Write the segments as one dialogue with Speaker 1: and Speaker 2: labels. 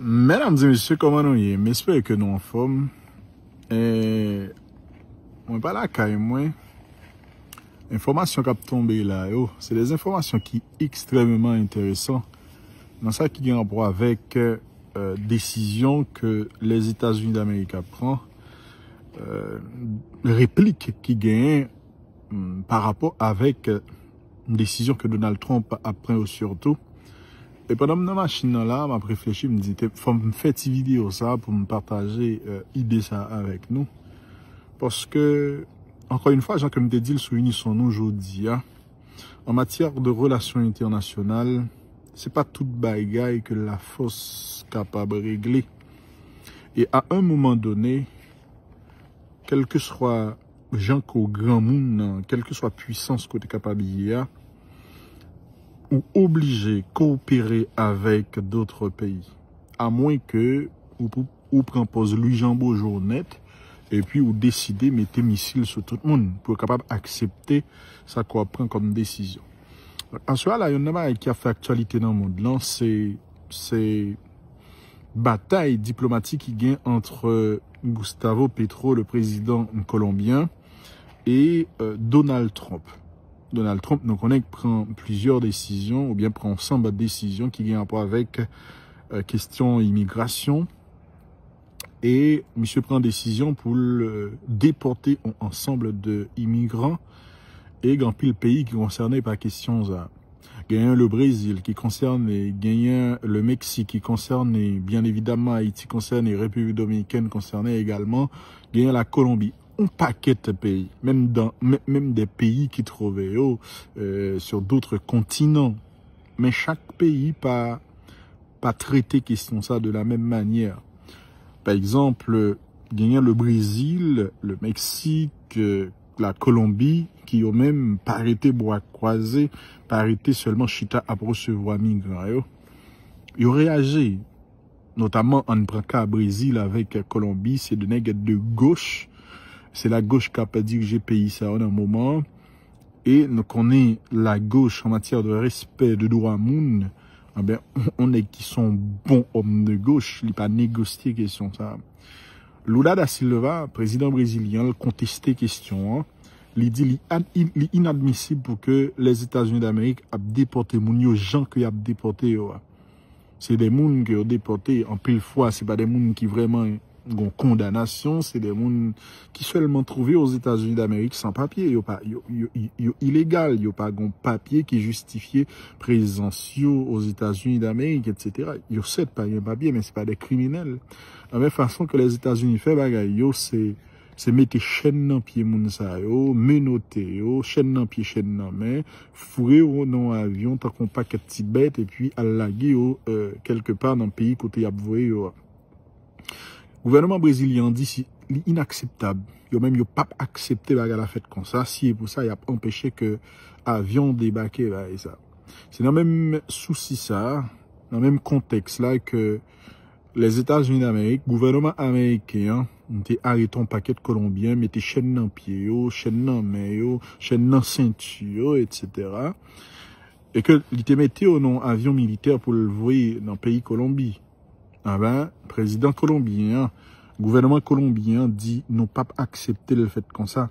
Speaker 1: Mesdames et messieurs, comment nous y est? J'espère que nous en forme. Et on pas là quand moi. Information qui a tombé là, c'est des informations qui sont extrêmement intéressantes. Dans ça qui a rapport avec décision que les États-Unis d'Amérique prennent, réplique qui gagne par rapport avec une décision que Donald Trump a pris surtout. Et pendant que je suis là, je réfléchi, je me dis, il faut me faire une vidéo ça pour me partager l'idée ça avec nous. Parce que, encore une fois, Jean, comme je t'ai dit, nous aujourd'hui, hein, en matière de relations internationales, c'est pas toute bagaille que la force capable de régler. Et à un moment donné, quel que soit Jean qu'au grand monde, quelle que soit puissance que tu es capable de ou obligé de coopérer avec d'autres pays, à moins que ou prend pose lui Jambo journette et puis ou décider mettre missiles sur tout le monde pour être capable d'accepter ça qu'on prend comme décision. En soi là, il y en a qui a fait actualité dans le monde là, c'est bataille diplomatique qui gagne entre Gustavo Petro, le président colombien, et Donald Trump. Donald Trump, nous connaît, prend plusieurs décisions, ou bien prend ensemble de décisions qui ont rapport avec question immigration. Et monsieur prend décision pour déporter un ensemble d'immigrants et dans le pays qui concernait par question ça. Gagnant le Brésil, qui concerne gagnant le Mexique, qui concerne bien évidemment Haïti, concerne les Républiques dominicaines, concerne également gagnant la Colombie. Un paquet de pays, même des pays qui trouvaient sur d'autres continents. Mais chaque pays pas traité question ça de la même manière. Par exemple, gagnant le Brésil, le Mexique, la Colombie, qui ont même pas arrêté bois croisé, pas arrêté seulement chita à recevoir migrants. Ils ont réagi, notamment en prend Brésil avec Colombie, c'est de nègres de gauche. C'est la gauche qui a dirigé le pays ça en un moment. Et nous connaissons la gauche en matière de respect de droit moun. Eh bien, on est qui sont bons hommes de gauche, il pas négocier question ça. Lula da Silva, président brésilien, il contesté question. Il dit il inadmissible pour que les États-Unis d'Amérique aient déporté moun yo gens qui a déporté yo. C'est des moun qui ont déporté en pile fois, c'est pas des moun qui vraiment une condamnation, c'est des gens qui seulement trouvés aux États-Unis d'Amérique sans papier, yo illégal, yo pas un papier qui justifiait présence aux États-Unis d'Amérique, etc. Yo c'est pas un papier, mais c'est pas des criminels. De la même façon que les États-Unis fait bagay yo, c'est mettre chaîne dans pied moun sa yo, menotter yo, chaîne dans pied, chaîne dans main, fourrer au non avion, tant qu'on paquet petit bête et puis à laguer quelque part dans le pays côté y a voué yo. Le gouvernement brésilien dit c'est inacceptable. Yo même yo pas accepté la fête comme ça. Si et pour ça, il a empêché que avion débarquer là et ça. C'est dans le même souci ça, dans le même contexte là que les États-Unis d'Amérique, gouvernement américain, ont arrêté un paquet de Colombiens, mettez chaîne dans pied, chaîne dans main, chaîne dans ceinture, etc. Et que ils mettaient au nom avion militaire pour le voir dans le pays Colombie. Ah ben, président colombien, gouvernement colombien dit nous pas accepter le fait comme ça.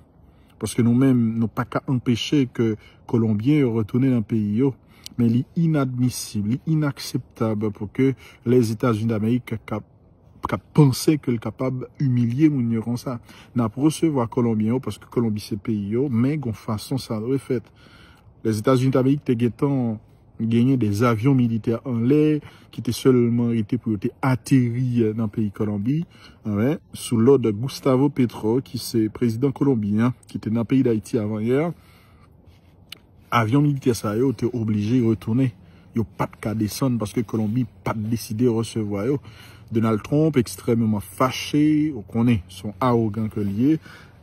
Speaker 1: Parce que nous-mêmes, nous pas qu'à empêcher que Colombiens retournent dans le pays. Mais il est inadmissible, inacceptable pour que les États-Unis d'Amérique pensent que le capable humilier moun comme ça. N'a pas recevoir Colombien parce que Colombie c'est pays, mais de façon ça doit être fait. Les États-Unis d'Amérique t'es gagné des avions militaires en l'air qui étaient seulement été pour atterrir dans le pays Colombie, ouais, sous l'ordre de Gustavo Petro, qui c'est président colombien, qui était dans le pays d'Haïti avant hier. Avion militaire ça yo était obligé de retourner. Yo pas de cas descendre parce que Colombie pas décidé de recevoir yo. Donald Trump extrêmement fâché, on connaît son arrogant que lié,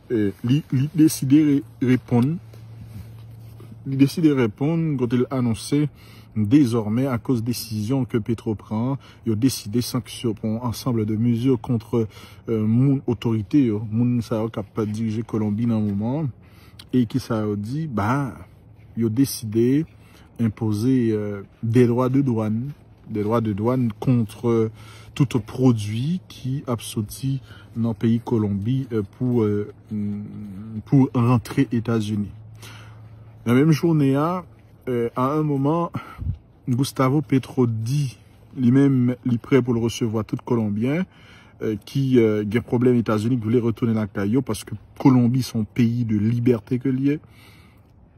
Speaker 1: il décidé de répondre. Il décide de répondre quand il a annoncé désormais, à cause de décision que Petro prend, il a décidé de sanctionner un ensemble de mesures contre mon autorité, mon ça qui a pas dirigé Colombie dans le moment, et qui ça a dit, bah, il a décidé d'imposer des droits de douane des droits de douane contre tout produit qui a sorti dans le pays Colombie pour rentrer aux États-Unis. La même journée, à un moment, Gustavo Petro dit lui-même, il est prêt pour le recevoir tout Colombien qui a un problème aux États-Unis, qui voulait retourner dans la Caillou parce que Colombie, son pays de liberté que lié.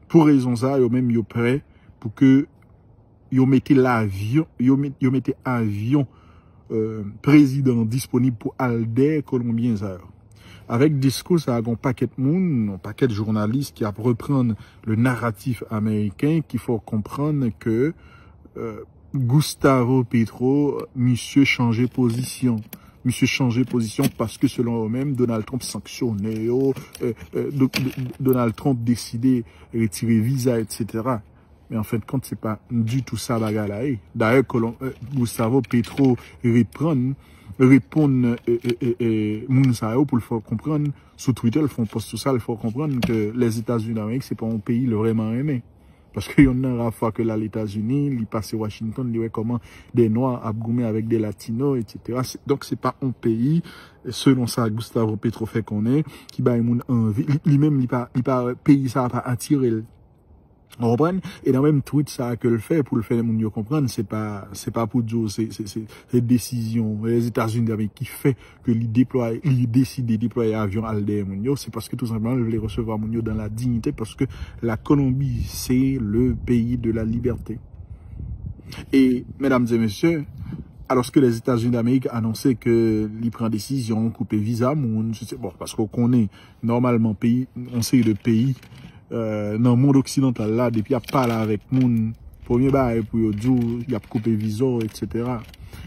Speaker 1: Pour raison ça, ils même prêt pour que ils mettaient l'avion, ils mettaient avion président disponible pour Alder Colombien ça. Avec discours, ça a un paquet de monde, un paquet de journalistes qui a reprendre le narratif américain qu'il faut comprendre que Gustavo Petro, monsieur changé position. Monsieur changé position parce que selon eux-mêmes, Donald Trump sanctionné, Donald Trump décidé de retirer visa, etc. Mais en fin de compte, c'est pas du tout ça bagarre. D'ailleurs, Gustavo Petro répond Mounsao pour le faire comprendre. Sur Twitter, ils font post tout ça, il faut comprendre que les États-Unis d'Amérique, c'est pas un pays le vraiment aimé. Parce qu'il y en a une fois que là, les États-Unis, ils passent Washington, ils voient comment des Noirs abgoumés avec des Latinos, etc. Donc, c'est pas un pays, selon ça, Gustavo Petro fait qu'on est, qui bat une envie. Lui-même, il pas pays, ça va pas attirer. On reprend? Et dans le même tweet, ça que le fait, pour le faire, les gens comprendre, c'est pas pour dire, c'est décision, les États-Unis d'Amérique qui fait que ils décident de déployer avion Alder Mounio, c'est parce que tout simplement, ils voulaient recevoir Mounio dans la dignité, parce que la Colombie, c'est le pays de la liberté. Et, mesdames et messieurs, alors que les États-Unis d'Amérique annonçaient que ils prennent décision, couper visa, bon, parce qu'on connaît normalement on sait le pays, dans le monde occidental là, depuis il a parlé avec moun, premier bail pour dire il a coupé visa, etc.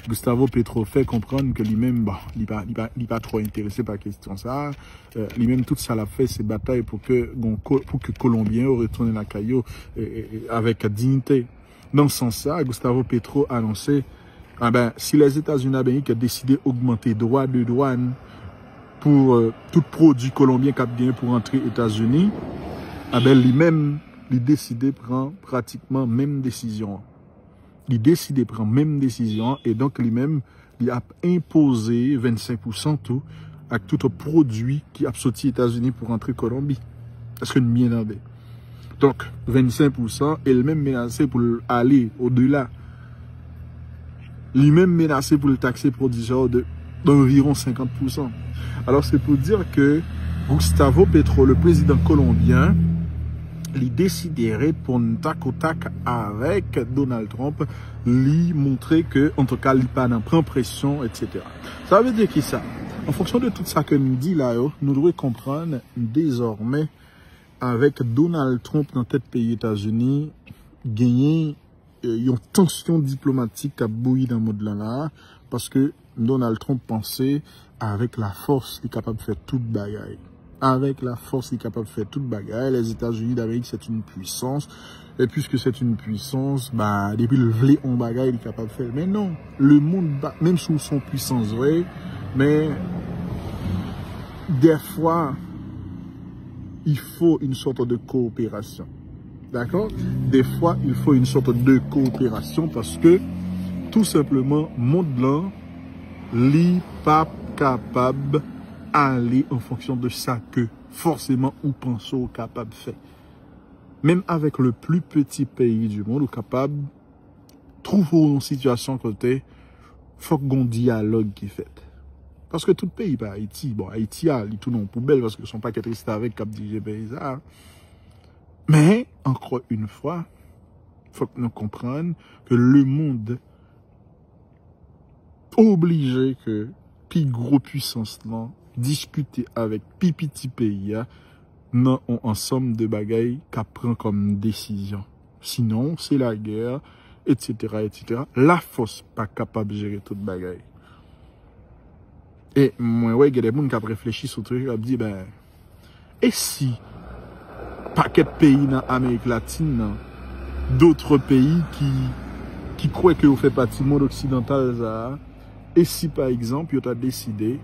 Speaker 1: Gustavo Petro fait comprendre que lui-même, il pas trop intéressé par la question ça. Lui-même, tout ça l'a fait, ses batailles pour que Colombiens retournent la Caillou avec dignité. Dans ce sens-là, Gustavo Petro a annoncé, si les États-Unis d'Amérique ont décidé d'augmenter droits de douane pour tout produit colombien qui a gagné pour entrer aux États-Unis, lui-même, il décidé de prendre pratiquement même décision. Il décidé de prendre même décision et donc lui-même, il a imposé 25% tout avec tout produit qui a sorti aux États-Unis pour entrer en Colombie. Est-ce que nous bien entendez? Donc, 25% et le même menacé pour aller au-delà. Lui-même menacé pour le taxer producteur d'environ 50%. Alors, c'est pour dire que Gustavo Petro, le président colombien, il déciderait pour un tac au tac avec Donald Trump, lui montrer que, en tout cas, il pas prend pression, etc. Ça veut dire qui ça? En fonction de tout ça que nous dit là, nous devons comprendre désormais, avec Donald Trump dans tête pays États-Unis, gagner une tension diplomatique à bouillir dans le monde là, parce que Donald Trump pensait, avec la force, il est capable de faire toute bagaille. Avec la force, il est capable de faire toute bagaille. Les États-Unis d'Amérique, c'est une puissance. Et puisque c'est une puissance, depuis le vlé en bagaille, il est capable de faire. Mais non, le monde, même sous son puissance, vrai, mais des fois, il faut une sorte de coopération. D'accord? Des fois, il faut une sorte de coopération parce que, tout simplement, monde là, n'est pas capable aller en fonction de ça que forcément ou pensons capable de faire. Même avec le plus petit pays du monde, ou capable de trouver une situation côté, faut qu'on dialogue qui fait. Parce que tout pays, pas Haïti, bon, Haïti a tout non poubelle parce que son paquet triste avec cap dirige pays ça. Mais, encore une fois, faut que nous comprenions que le monde obligé que plus gros puissance là discuter avec petit pays dans un ensemble de bagailles qu'à prend comme décision. Sinon, c'est la guerre, etc., etc. La force pas capable de gérer toute bagaille. Et moi, ouais, il y a des gens qui ont réfléchi sur le truc, qui ont dit, et si paquet de pays dans l'Amérique latine, d'autres pays qui croient que vous faites partie du monde occidental, ça, et si par exemple, vous avez décidé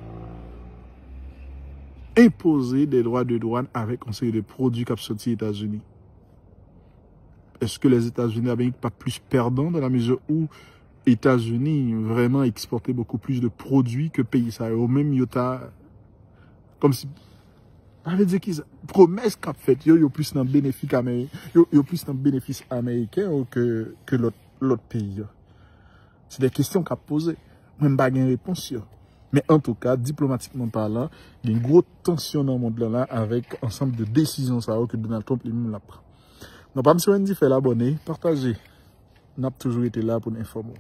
Speaker 1: imposer des droits de douane avec un série de produits qui sont sortis aux États-Unis. Est-ce que les États-Unis d'Amérique pas plus perdants dans la mesure où États-Unis vraiment exporter beaucoup plus de produits que pays ça. Ou même yota comme si ça veut dire qu'ils promesse qu'a fait yo plus dans bénéfice américain, yo plus dans bénéfice américain que l'autre pays. C'est des questions qu'a posées. Même pas une réponse. Mais en tout cas, diplomatiquement parlant, il y a une grosse tension dans le monde là avec ensemble de décisions ça que Donald Trump lui-même l'a pris. Donc pas monsieur Wendy fait l'abonner, partagez. On a toujours été là pour nous informer.